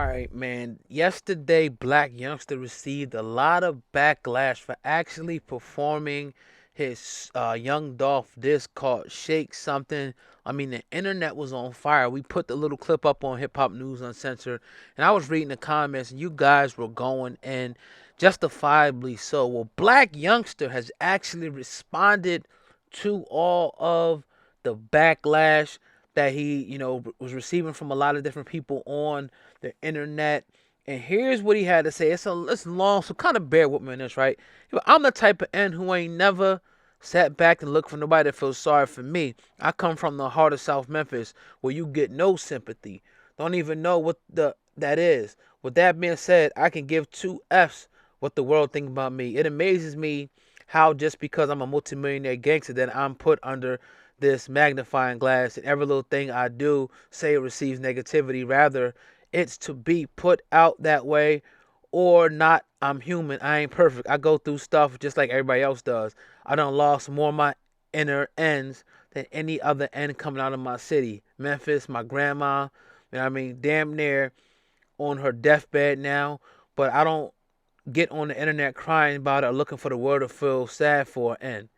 right, man. Yesterday, Black Youngsta received a lot of backlash for actually performing his Young Dolph disc called Shake Something. I mean, the internet was on fire. We put the little clip up on Hip Hop News Uncensored, and I was reading the comments, and you guys were going, and justifiably so. Well, Black Youngster has actually responded to all of the backlash that he, was receiving from a lot of different people on the internet. And here's what he had to say. It's long, so kind of bear with me on this, right? I'm the type of N who ain't never sat back and looked for nobody that feels sorry for me. I come from the heart of South Memphis, where you get no sympathy. Don't even know what that is. With that being said, I can give two F's what the world think about me. It amazes me how just because I'm a multimillionaire gangster that I'm put under this magnifying glass, and every little thing I do say receives negativity. Rather, it's to be put out that way or not. I'm human. I ain't perfect. I go through stuff just like everybody else does. I done lost more of my inner ends than any other end coming out of my city. Memphis, my grandma, you know what I mean, damn near on her deathbed now. But I don't get on the internet crying about it or looking for the world to feel sad for an end.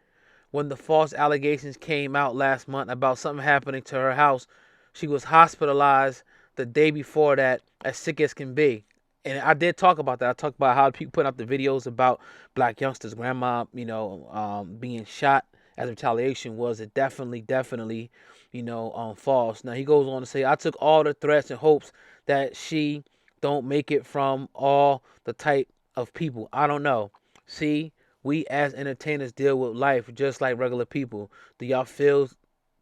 When the false allegations came out last month about something happening to her house, she was hospitalized the day before that, as sick as can be. And I did talk about that. I talked about how people put up the videos about Black Youngster's grandma, being shot as retaliation. Was it definitely, false? Now he goes on to say, I took all the threats and hopes that she don't make it from all the type of people. I don't know. See, we as entertainers deal with life just like regular people. Do y'all feel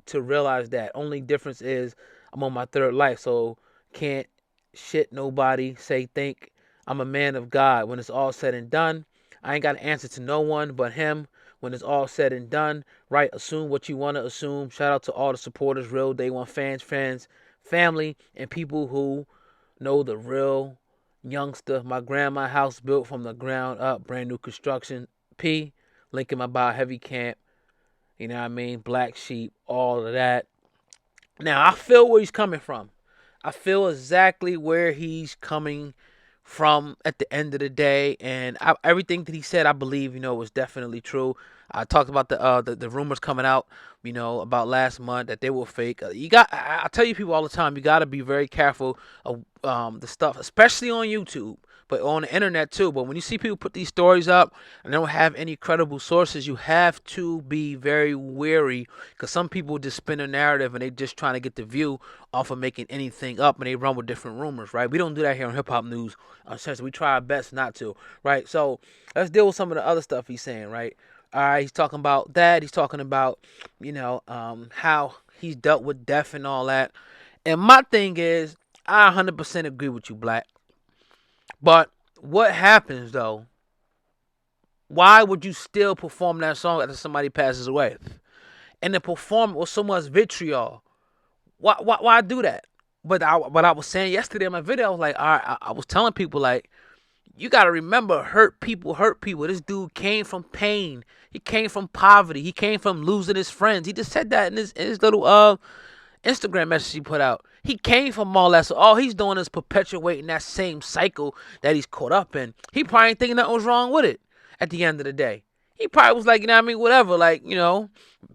to realize that? Only difference is I'm on my third life, so can't shit nobody. Say think I'm a man of God. When it's all said and done, I ain't got an answer to no one but him. When it's all said and done, right? Assume what you want to assume. Shout out to all the supporters, real day one fans, friends, family, and people who know the real youngster. My grandma house built from the ground up, brand new construction. P, link in my bio, heavy camp. You know what I mean? Black sheep, all of that. Now I feel where he's coming from. I feel exactly where he's coming from at the end of the day, and everything that he said, I believe, was definitely true. I talked about the rumors coming out, about last month that they were fake. I tell you people all the time, you got to be very careful of the stuff, especially on YouTube, but on the internet too. But when you see people put these stories up and they don't have any credible sources, you have to be very wary because some people just spin a narrative and they just trying to get the view off of making anything up, and they run with different rumors, right? We don't do that here on Hip Hop News. We try our best not to, right? So let's deal with some of the other stuff he's saying, right? All right, he's talking about that. He's talking about, how he's dealt with death and all that. And my thing is, I 100% agree with you, Black. But what happens though? Why would you still perform that song after somebody passes away? And the performance was so much vitriol. Why do that? But I was saying yesterday in my video, I was like, all right, I was telling people like, you gotta remember, hurt people hurt people. This dude came from pain. He came from poverty. He came from losing his friends. He just said that in his little Instagram message he put out. He came from all that, so all he's doing is perpetuating that same cycle that he's caught up in. He probably ain't thinking nothing was wrong with it at the end of the day. He probably was like, whatever. Like,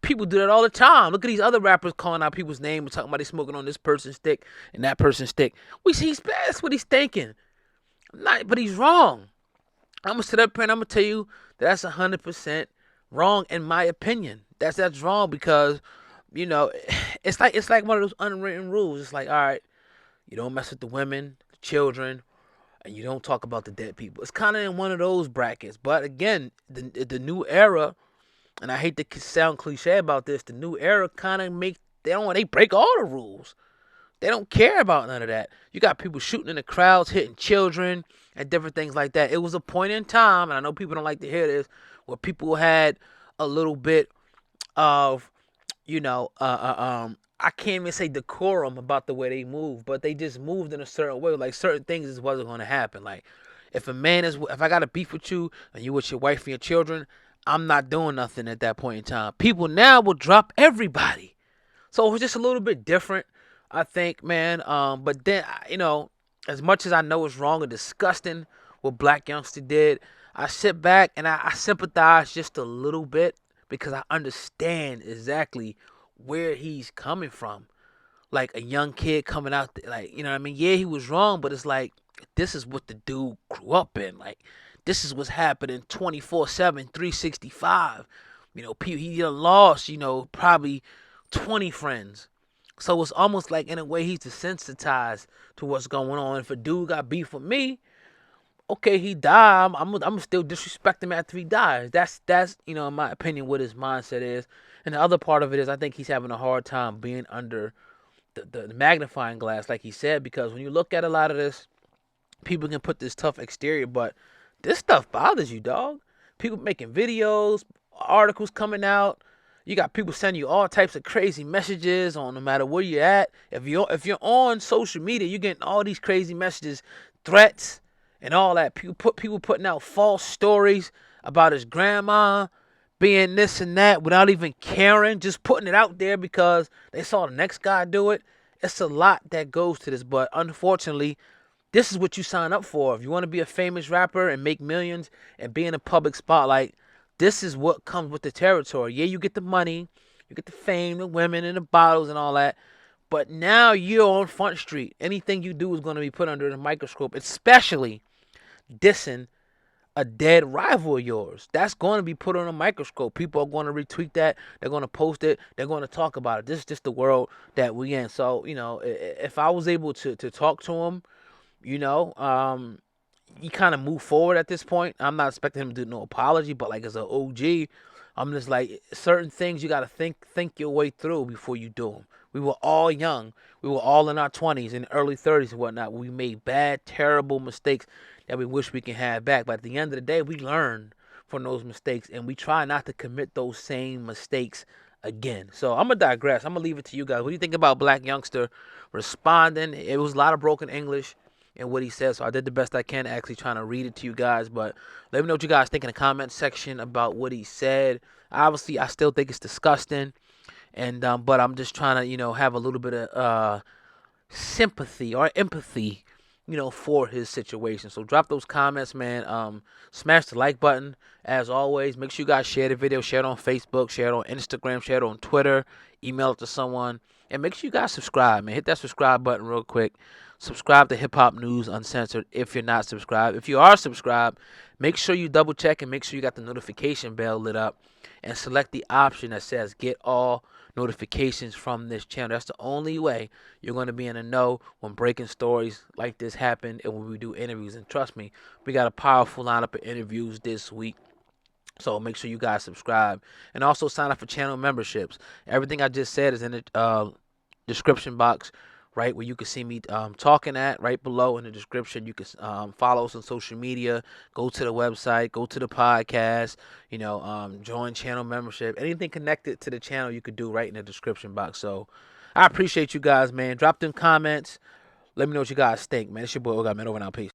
people do that all the time. Look at these other rappers calling out people's names and talking about they smoking on this person's stick and that person's stick. That's what he's thinking. But he's wrong. I'm gonna sit up here and I'm gonna tell you that's 100% wrong in my opinion. That's wrong because you know it's like one of those unwritten rules. It's like, all right, you don't mess with the women, the children, and you don't talk about the dead people. It's kind of in one of those brackets. But again, the new era, and I hate to sound cliche about this, the new era kind of they break all the rules. They don't care about none of that. You got people shooting in the crowds, hitting children, and different things like that. It was a point in time, and I know people don't like to hear this, where people had a little bit of, I can't even say decorum about the way they move, but they just moved in a certain way. Like certain things just wasn't going to happen. Like if I got a beef with you and you with your wife and your children, I'm not doing nothing at that point in time. People now will drop everybody. So it was just a little bit different, I think, man. But then, as much as I know it's wrong and disgusting what Blac Youngsta did, I sit back and I sympathize just a little bit because I understand exactly where he's coming from. Like a young kid coming out, like, you know what I mean? Yeah, he was wrong, but it's like, this is what the dude grew up in. Like, this is what's happening 24/7, 365. You know, he done lost, probably 20 friends. So it's almost like, in a way, he's desensitized to what's going on. If a dude got beef with me, okay, he died. I'm still disrespect him after he dies. That's in my opinion, what his mindset is. And the other part of it is, I think he's having a hard time being under the magnifying glass, like he said, because when you look at a lot of this, people can put this tough exterior, but this stuff bothers you, dog. People making videos, articles coming out. You got people sending you all types of crazy messages on no matter where you're at. If you're on social media, you're getting all these crazy messages, threats, and all that. People putting out false stories about his grandma being this and that without even caring, just putting it out there because they saw the next guy do it. It's a lot that goes to this, but unfortunately, this is what you sign up for. If you want to be a famous rapper and make millions and be in a public spotlight, this is what comes with the territory. Yeah, you get the money, you get the fame, the women, and the bottles and all that. But now you're on Front Street. Anything you do is going to be put under the microscope, especially dissing a dead rival of yours. That's going to be put on a microscope. People are going to retweet that. They're going to post it. They're going to talk about it. This is just the world that we in. So, if I was able to talk to him, you know, you kind of move forward at this point. I'm not expecting him to do no apology, but like as an OG, I'm just like, certain things you got to think your way through before you do them. We were all young. We were all in our 20s and early 30s and whatnot. We made bad, terrible mistakes that we wish we can have back. But at the end of the day, we learn from those mistakes and we try not to commit those same mistakes again. So I'm going to digress. I'm going to leave it to you guys. What do you think about Blac Youngsta responding? It was a lot of broken English and what he said, so I did the best I can actually trying to read it to you guys. But let me know what you guys think in the comment section about what he said. Obviously, I still think it's disgusting, and but I'm just trying to have a little bit of sympathy or empathy, for his situation. So drop those comments, man. Smash the like button as always. Make sure you guys share the video, share it on Facebook, share it on Instagram, share it on Twitter, email it to someone, and make sure you guys subscribe, man. Hit that subscribe button real quick. Subscribe to Hip Hop News Uncensored if you're not subscribed. If you are subscribed, make sure you double check and make sure you got the notification bell lit up and select the option that says get all notifications from this channel. That's the only way you're going to be in the know when breaking stories like this happen and when we do interviews. And trust me, we got a powerful lineup of interviews this week. So make sure you guys subscribe and also sign up for channel memberships. Everything I just said is in the description box, right where you can see me talking at. Right below in the description, you can follow us on social media. Go to the website. Go to the podcast. Join channel membership. Anything connected to the channel, you could do right in the description box. So I appreciate you guys, man. Drop them comments. Let me know what you guys think, man. It's your boy, man. Over now. Peace.